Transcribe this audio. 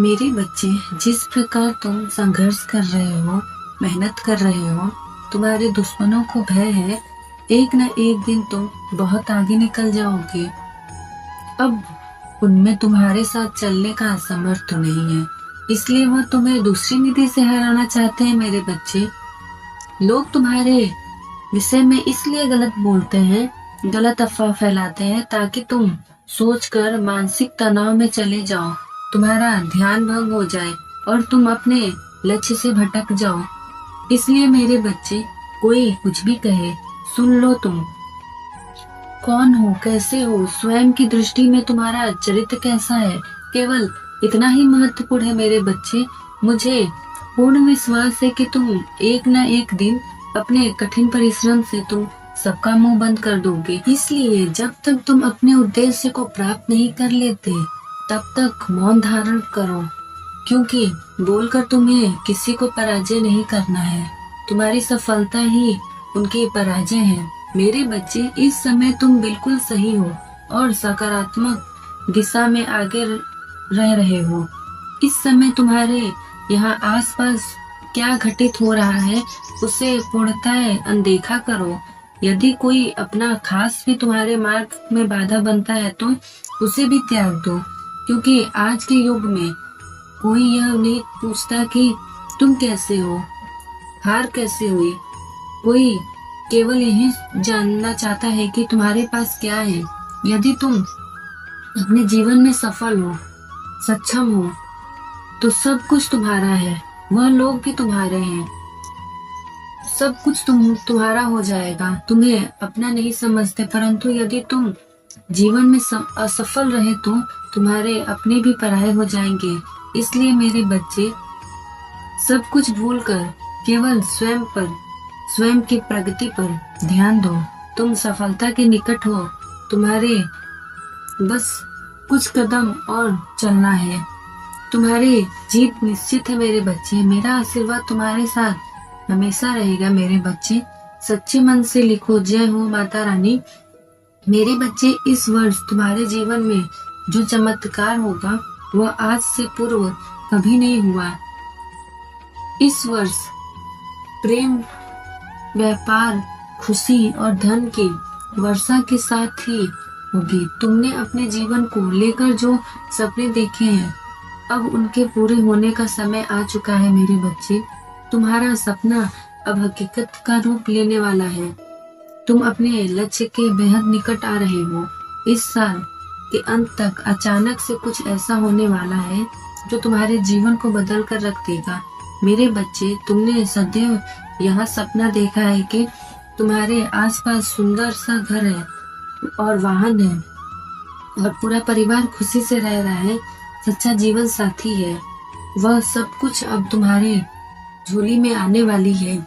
मेरे बच्चे, जिस प्रकार तुम संघर्ष कर रहे हो, मेहनत कर रहे हो, तुम्हारे दुश्मनों को भय है, एक न एक दिन तुम बहुत आगे निकल जाओगे। अब उनमें तुम्हारे साथ चलने का सामर्थ्य नहीं है, इसलिए वह तुम्हें दूसरी निधि से हराना चाहते हैं। मेरे बच्चे, लोग तुम्हारे विषय में इसलिए गलत बोलते हैं, गलत अफवाह फैलाते हैं, ताकि तुम सोचकर मानसिक तनाव में चले जाओ, तुम्हारा ध्यान भंग हो जाए और तुम अपने लक्ष्य से भटक जाओ। इसलिए मेरे बच्चे, कोई कुछ भी कहे, सुन लो। तुम कौन हो, कैसे हो, स्वयं की दृष्टि में तुम्हारा चरित्र कैसा है, केवल इतना ही महत्वपूर्ण है। मेरे बच्चे, मुझे पूर्ण विश्वास है कि तुम एक न एक दिन अपने कठिन परिश्रम से तुम सबका मुंह बंद कर दोगे। इसलिए जब तक तुम अपने उद्देश्य को प्राप्त नहीं कर लेते, तब तक मौन धारण करो, क्योंकि बोलकर तुम्हें किसी को पराजय नहीं करना है। तुम्हारी सफलता ही उनकी पराजय है। मेरे बच्चे, इस समय तुम बिल्कुल सही हो और सकारात्मक दिशा में आगे रह रहे हो। इस समय तुम्हारे यहाँ आसपास क्या घटित हो रहा है, उसे पूर्णतः अनदेखा करो। यदि कोई अपना खास भी तुम्हारे मार्ग में बाधा बनता है, तो उसे भी त्याग दो, क्योंकि आज के युग में कोई यह नहीं पूछता कि तुम कैसे हो, हार कैसे हुई। कोई केवल यही जानना चाहता है कि तुम्हारे पास क्या है। यदि तुम अपने जीवन में सफल हो, सक्षम हो, तो सब कुछ तुम्हारा है, वह लोग भी तुम्हारे हैं, सब कुछ तुम्हारा हो जाएगा। तुम्हें अपना नहीं समझते, परंतु यदि तुम जीवन में असफल रहे, तो तुम्हारे अपने भी पराये हो जाएंगे। इसलिए मेरे बच्चे, सब कुछ भूलकर केवल स्वयं की प्रगति पर ध्यान दो। तुम सफलता के निकट हो, तुम्हारे बस कुछ कदम और चलना है, तुम्हारी जीत निश्चित है। मेरे बच्चे, मेरा आशीर्वाद तुम्हारे साथ हमेशा रहेगा। मेरे बच्चे, सच्चे मन से लिखो, जय हो माता रानी। मेरे बच्चे, इस वर्ष तुम्हारे जीवन में जो चमत्कार होगा, वह आज से पूर्व कभी नहीं हुआ। इस वर्ष प्रेम, व्यापार, खुशी और धन की वर्षा के साथ ही होगी। तुमने अपने जीवन को लेकर जो सपने देखे हैं, अब उनके पूरे होने का समय आ चुका है। मेरे बच्चे, तुम्हारा सपना अब हकीकत का रूप लेने वाला है। तुम अपने लक्ष्य के बेहद निकट आ रहे हो। इस साल के अंत तक अचानक से कुछ ऐसा होने वाला है जो तुम्हारे जीवन को बदल कर रख देगा। मेरे बच्चे, तुमने सदैव यह सपना देखा है कि तुम्हारे आसपास सुंदर सा घर है और वाहन है और पूरा परिवार खुशी से रह रहा है, सच्चा जीवन साथी है। वह सब कुछ अब तुम्हारे झोली में आने वाली है।